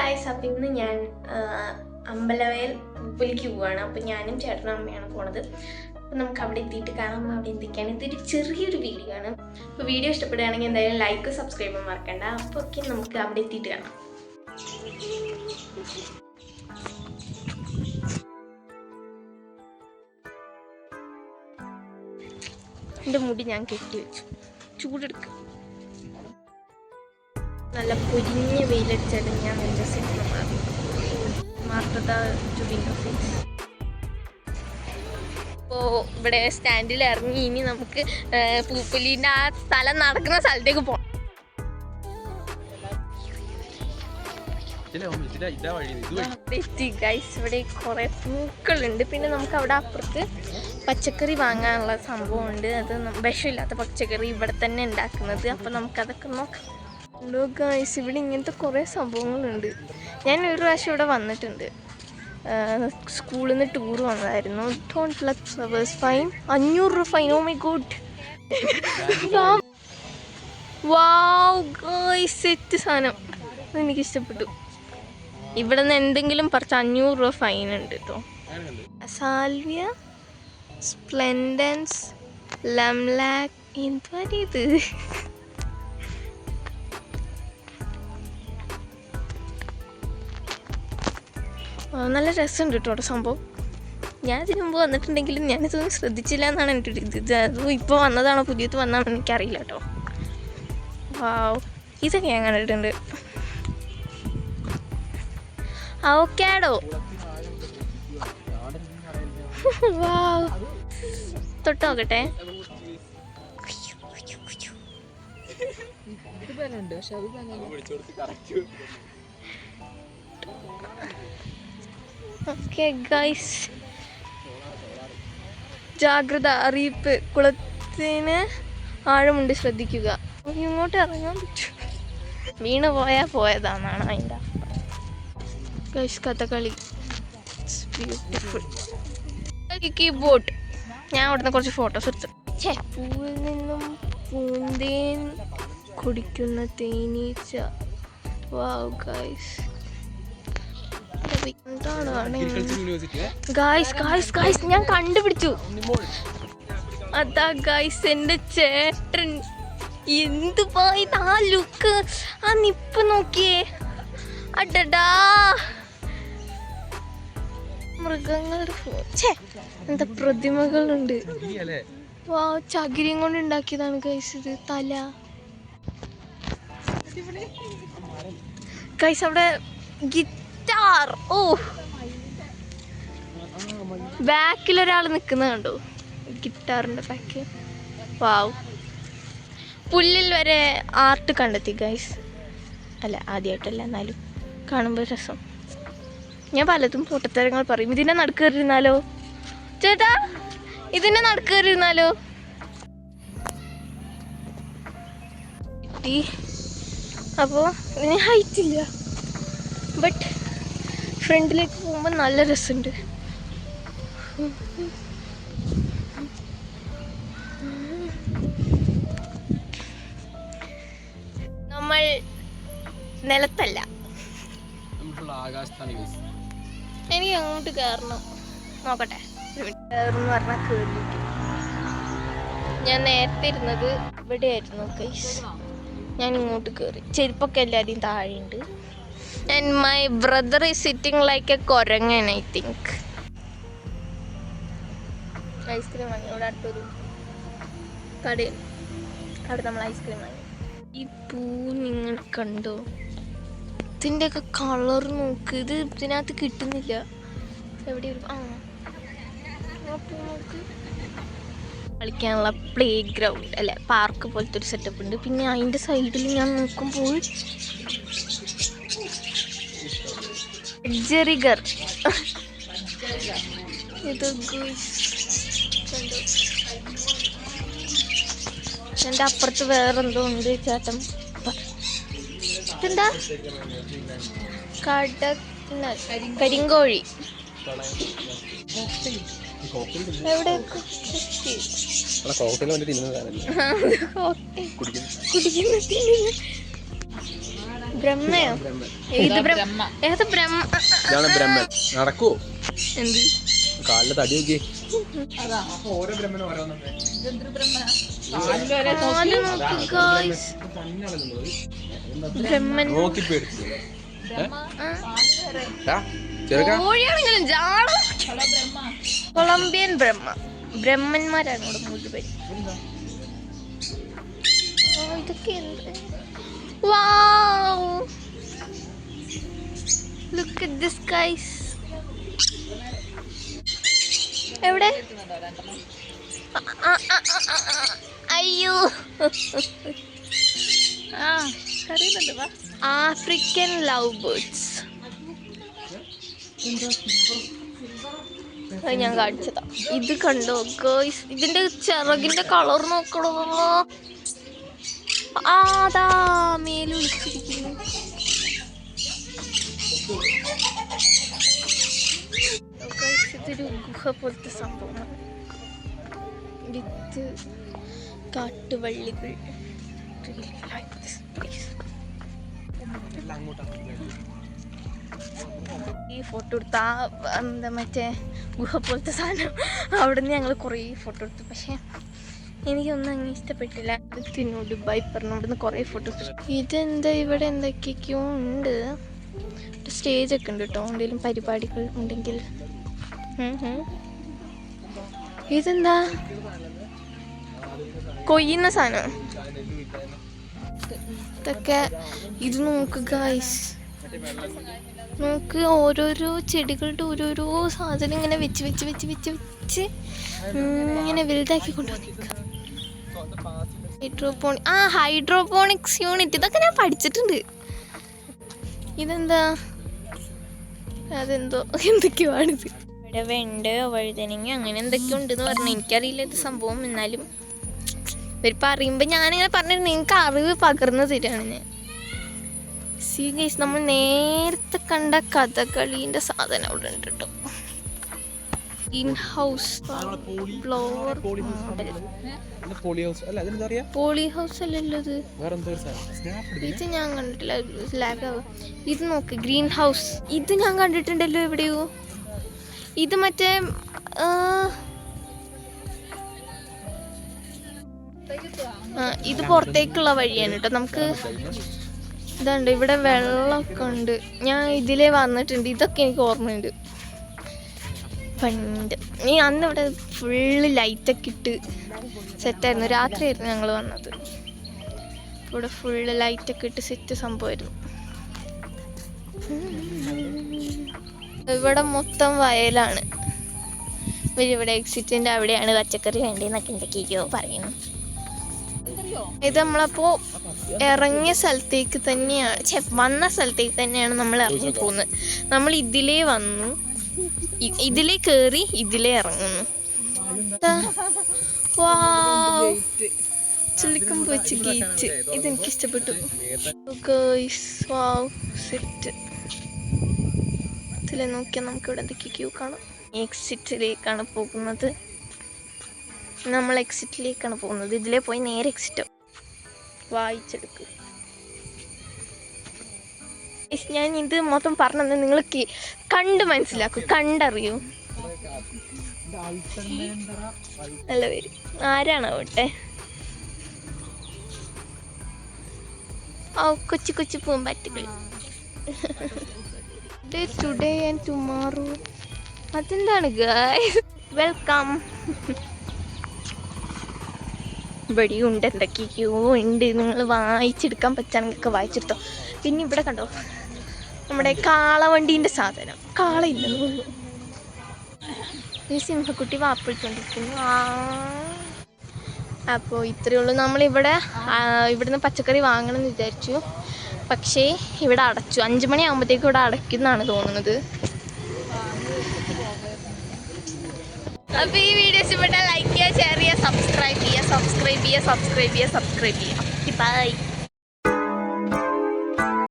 Guys, അപ്പം ഇന്ന് ഞാൻ അമ്പലവയൽ പൂപ്പലിക്ക് പോവാണ്. അപ്പം ഞാനും ചേട്ടനും അമ്മയാണ് പോണത്. അപ്പം നമുക്ക് അവിടെ എത്തിയിട്ട് കാണാം അവിടെ എന്തൊക്കെയാണ്. ഇതൊരു ചെറിയൊരു വീഡിയോ ആണ്. അപ്പോൾ വീഡിയോ ഇഷ്ടപ്പെടുകയാണെങ്കിൽ എന്തായാലും ലൈക്ക് സബ്സ്ക്രൈബ് മറക്കണ്ട. അപ്പോൾ ഓക്കെ, നമുക്ക് അവിടെ എത്തിയിട്ട് കാണാം. എൻ്റെ മുടി ഞാൻ കെട്ടി വെച്ചു, ചൂടെടുക്കുക. നല്ല പൊരിഞ്ഞ വെയിലടിച്ചാലും ഞാൻ എൻ്റെ സീറ്റിൽ മാർക്കത ടു വിൻഡോ ഫേസ്. ഇപ്പോൾ ഇവിടെ സ്റ്റാൻഡിൽ ഇറങ്ങി ഇനി നമുക്ക് പൂപ്പൊലിൻ്റെ ആ സ്ഥലം നടക്കുന്ന സ്ഥലത്തേക്ക് പോകാം. ഗൈസ്, ഇവിടെ കുറേ പൂക്കളുണ്ട്. പിന്നെ നമുക്ക് അവിടെ അപ്പുറത്ത് പച്ചക്കറി വാങ്ങാനുള്ള സംഭവമുണ്ട്. അത് വിഷമില്ലാത്ത പച്ചക്കറി ഇവിടെ തന്നെ ഉണ്ടാക്കുന്നത്. അപ്പം നമുക്കതൊക്കെ നോക്കാം. ഹലോ ഗൈസ്, ഇവിടെ ഇങ്ങനത്തെ കുറേ സംഭവങ്ങളുണ്ട്. ഞാൻ ഒരു പ്രാവശ്യം ഇവിടെ വന്നിട്ടുണ്ട്. സ്കൂളിൽ നിന്ന് ടൂർ വന്നതായിരുന്നു. ഡോണ്ട് പ്ലക്ക് ഫ്ലവേഴ്സ്, ഫൈൻ 500 രൂപ fine. Oh my god, wow guys, set സാധനം. അതെനിക്കിഷ്ടപ്പെട്ടു. ഇവിടെ നിന്ന് എന്തെങ്കിലും പറിച്ച് 500 രൂപ ഫൈൻ ഉണ്ട് കേട്ടോ. സാൽവിയ, സ്പ്ലെൻഡൻസ്, ലംലാക്, എന്തുവാണിത്? നല്ല രസമുണ്ട് കേട്ടോ സംഭവം. ഞാൻ ഇതിനു മുമ്പ് വന്നിട്ടുണ്ടെങ്കിലും ഞാനിതൊന്നും ശ്രദ്ധിച്ചില്ല എന്നാണ് എൻ്റെ ഒരു ഇത്. അതും ഇപ്പോൾ വന്നതാണോ പുതിയത് വന്നതാണോ എനിക്കറിയില്ല കേട്ടോ. വാവ്, ഇതൊക്കെ ഞാൻ കണ്ടിട്ടുണ്ട്. അവക്കാഡോ, വാവ്, തൊട്ട് നോക്കട്ടെ. ഓക്കെ ഗൈസ്, ജാഗ്രത അറിയിപ്പ്, കുളത്തിന് ആഴമുണ്ട്, ശ്രദ്ധിക്കുക. ഇങ്ങോട്ട് ഇറങ്ങാൻ പറ്റും, വീണ് പോയതാണെന്നാണ് അതിൻ്റെ ഗൈസ്. കഥകളി, ബ്യൂട്ടിഫുൾ. കീബോർഡ്. ഞാൻ അവിടുന്ന് കുറച്ച് ഫോട്ടോസ് എടുത്തു. പൂവിൽ നിന്നും പൂന്തേൻ കുടിക്കുന്ന തേനീച്ച. വാവ് ഗൈസ്, ഗൈസ് ഞാൻ കണ്ടുപിടിച്ചു. അതാ ഗൈസ് എൻ്റെ ചേട്ടൻ. എന്ത് പോയി ആ ലുക്ക്, ആ നിപ്പ് നോക്കിയേ. അടടാ, മൃഗങ്ങളുടെ എന്താ പ്രതിമകളുണ്ട്. വാ, ചകിരിയും കൊണ്ട് ഉണ്ടാക്കിയതാണ് ഗൈസ് ഇത്. തല ഗൈസ്, അവിടെ ഗിറ്റാർ. ഓ, ബാക്കിലൊരാൾ നിൽക്കുന്നത് കണ്ടോ, ഗിറ്റാറിൻ്റെ ബാക്ക്. വാവ്, പുല്ലിൽ വരെ ആർട്ട് കണ്ടെത്തി ഗൈസ്. അല്ല, ആദ്യമായിട്ടല്ല, എന്നാലും കാണുമ്പോൾ രസം. ഞാൻ പലതും പൊട്ടത്തരങ്ങൾ പറയും. ഇതിൻ്റെ നടുക്കേറിയിരുന്നാലോ ചേട്ടാ, ഇതിൻ്റെ നടുക്കേറിയിരുന്നാലോ. കിട്ടി. അപ്പോൾ ഇതിന് ഹൈറ്റ് ഇല്ല, ബട്ട് ഫ്രണ്ടിലേക്ക് പോകുമ്പോൾ നല്ല രസമുണ്ട്. നമ്മൾ നിലത്തല്ല, എനിക്ക് അങ്ങോട്ട് കയറണം. നോക്കട്ടെ, കയറുമെന്ന് പറഞ്ഞാൽ കയറിയിട്ട്. ഞാൻ നേരത്തെ ഇരുന്നത് ഇവിടെ ആയിരുന്നു ഗൈസ്. ഞാൻ ഇങ്ങോട്ട് കയറി. ചെരുപ്പൊക്കെ എല്ലാവരും താഴെയുണ്ട്. And my brother is sitting like a കുരങ്ങൻ, ഐ തിങ്ക്. ഐസ്ക്രീം വാങ്ങി ഇവിടെ അടുത്തൊരു കടയിൽ. അവിടെ നമ്മൾ ഐസ്ക്രീം വാങ്ങി. ഈ പൂ നിങ്ങൾ കണ്ടോ? ഇതിൻ്റെയൊക്കെ കളർ നോക്ക്. ഇത് ഇതിനകത്ത് കിട്ടുന്നില്ല. എവിടെ ഒരു പൂ നോക്ക്. കളിക്കാനുള്ള പ്ലേ ഗ്രൗണ്ട് അല്ലെ, പാർക്ക് പോലത്തെ ഒരു സെറ്റപ്പ് ഉണ്ട്. പിന്നെ അതിൻ്റെ സൈഡിൽ ഞാൻ നോക്കുമ്പോൾ ജെറിഗർ. ഇത് കണ്ടോ, എൻ്റെ അപ്പുറത്ത് വേറെന്തോ ഉണ്ട് ചേട്ടൻ. ഇതെന്താ? കരിങ്കോഴി. എവിടെ ബ്രഹ്മയോ? ഇത് ബ്രഹ്മ. ഇതാണ് ബ്രഹ്മൻ. നടക്കൂ. എന്ത് കാലിലെ തടി നോക്കി. ബ്രഹ്മൻ കൊളംബിയൻ ബ്രഹ്മന്മാരാണ് ഇവിടെ മുഴുവൻ. ഇതൊക്കെ എന്ത്? Wow! Look at this guys. എവിടെ? അയ്യോ, ആഫ്രിക്കൻ ലവ് ബേർഡ്സ്. ഞാൻ കാണിച്ചതാ. ഇത് കണ്ടോ ഗോയ്സ്? ഇതിന്റെ ചിറകിന്റെ കളർ നോക്കണോ? അതാ മേലൊളിച്ചിരിക്കുന്നു. ഇതൊരു ഗുഹ പോലത്തെ സംഭവമാണ്. വിത്ത് കാട്ടുവള്ളികൾ. ഈ ഫോട്ടോ എടുത്ത എന്താ മറ്റേ ഗുഹ പോലത്തെ സാധനം, അവിടെ നിന്ന് ഞങ്ങൾ കുറേ ഫോട്ടോ എടുത്തു. പക്ഷെ എനിക്കൊന്നും അങ്ങനെ ഇഷ്ടപ്പെട്ടില്ല. ഇതിനോട് ബൈ പറഞ്ഞു. ഇവിടുന്ന് കുറേ ഫോട്ടോസ്. ഇതെന്താ ഇവിടെ എന്തൊക്കെയൊക്കെയോ ഉണ്ട്. സ്റ്റേജൊക്കെ ഉണ്ട് കേട്ടോ, എന്തെങ്കിലും പരിപാടികൾ ഉണ്ടെങ്കിൽ. ഇതെന്താ കൊയ്യുന്ന സാധനം ഇതൊക്കെ? ഇത് നോക്ക് ഗൈസ്, നോക്ക് ഓരോരോ ചെടികളുടെ ഓരോരോ സാധനം ഇങ്ങനെ വെച്ച് വെച്ച് വെച്ച് വെച്ച് വെച്ച് ഇങ്ങനെ വലുതാക്കി കൊണ്ടുവന്നിരിക്കുക. ഹൈഡ്രോപോണിക്സ് യൂണിറ്റ്, ഇതൊക്കെ ഞാൻ പഠിച്ചിട്ടുണ്ട്. ഇതെന്താ? അതെന്തോ എന്തൊക്കെയോ ആണിത്. ഇവിടെ വെണ്ട, വഴുതനങ്ങ അങ്ങനെ എന്തൊക്കെയോ ഉണ്ടെന്ന് പറഞ്ഞു. എനിക്കറിയില്ല ഇത് സംഭവം. എന്നാലും ഇവർ പറയുമ്പോൾ ഞാനിങ്ങനെ പറഞ്ഞിരുന്നു, നിങ്ങൾക്ക് അറിവ് പകർന്നു തരാണ് ഞാൻ. സീരീസ് നമ്മൾ നേരത്തെ കണ്ട കഥകളീൻ്റെ സാധനം അവിടെ ഉണ്ട് കേട്ടോ. ഗ്രീൻ ഹൗസ്, പോളി ഹൗസ് അല്ലല്ലോ ഇത്. ഇത് ഞാൻ കണ്ടിട്ടില്ല. ഇത് നോക്ക്, ഗ്രീൻ ഹൗസ്. ഇത് ഞാൻ കണ്ടിട്ടുണ്ടല്ലോ എവിടെയോ. ഇത് മറ്റേ ഇത് പുറത്തേക്കുള്ള വഴിയാണ് കേട്ടോ. നമുക്ക് ഇതുണ്ട്, ഇവിടെ വെള്ളമൊക്കെ ഉണ്ട്. ഞാൻ ഇതിലേ വന്നിട്ടുണ്ട്. ഇതൊക്കെ എനിക്ക് ഓർമ്മയുണ്ട് പണ്ട്. അന്ന് ഇവിടെ ഫുള്ള് ലൈറ്റൊക്കെ ഇട്ട് സെറ്റായിരുന്നു. രാത്രിയായിരുന്നു ഞങ്ങൾ വന്നത്. ഇവിടെ ഫുള്ള് ലൈറ്റൊക്കെ ഇട്ട് സെറ്റ് സംഭവമായിരുന്നു. ഇവിടെ മൊത്തം വയലാണ്. ഇവിടെ എക്സിറ്റിൻ്റെ അവിടെയാണ് പച്ചക്കറി വേണ്ടതെന്നൊക്കെ എന്തൊക്കെയോ പറയുന്നു. ഇത് നമ്മളപ്പോൾ ഇറങ്ങിയ സ്ഥലത്തേക്ക് തന്നെയാണ്, വന്ന സ്ഥലത്തേക്ക് തന്നെയാണ് നമ്മൾ ഇറങ്ങി പോകുന്നത്. നമ്മൾ ഇതിലേ വന്നു, ഇതിലേ കയറി ഇതിലേ ഇറങ്ങുന്നു. ചുള്ളിക്കമ്പ് വെച്ച് ഗേറ്റ്, ഇതെനിക്ക് ഇഷ്ടപ്പെട്ടു. സെറ്റ് ഇതിലെ നോക്കിയാൽ നമുക്ക് ഇവിടെ എന്തൊക്കെയോ കാണാം. എക്സിറ്റിലേക്കാണ് പോകുന്നത്. നമ്മൾ എക്സിറ്റിലേക്കാണ് പോകുന്നത്. ഇതിലേ പോയി നേരെ എക്സിറ്റ് വായിച്ചെടുക്കും. ഞാൻ ഇത് മൊത്തം പറഞ്ഞത് നിങ്ങൾ കണ്ട് മനസ്സിലാക്കും, കണ്ടറിയൂ. നല്ല പേര് ആരാണാവട്ടെ. കൊച്ചു കൊച്ചു പൂമ്പാറ്റുകൾ. Today and tomorrow. അതെന്താണ് ഗൈസ്? വെൽക്കം. ഇവിടെയും ഉണ്ട്, എന്തൊക്കെയോ ഉണ്ട്. നിങ്ങൾ വായിച്ചെടുക്കാൻ പറ്റുകയാണെങ്കിൽ വായിച്ചെടുത്തോ. പിന്നെ ഇവിടെ കണ്ടോ നമ്മുടെ കാളവണ്ടീൻ്റെ സാധനം. കാളയില്ലെന്ന് തോന്നുന്നു. ഈ സിംഹക്കുട്ടി വാപ്പിട്ടുകൊണ്ടിരിക്കുന്നു. അപ്പോൾ ഇത്രയേ ഉള്ളൂ. നമ്മളിവിടെ ഇവിടുന്ന് പച്ചക്കറി വാങ്ങണമെന്ന് വിചാരിച്ചു. പക്ഷേ ഇവിടെ അടച്ചു. 5 മണിയാകുമ്പോഴത്തേക്കും ഇവിടെ അടയ്ക്കുന്നതാണ് തോന്നുന്നത്. അപ്പോൾ ഈ വീഡിയോ ഇഷ്ടപ്പെട്ടാൽ ലൈക്ക് ചെയ്യുക, ഷെയർ ചെയ്യുക, സബ്സ്ക്രൈബ് ചെയ്യുക. ബൈ.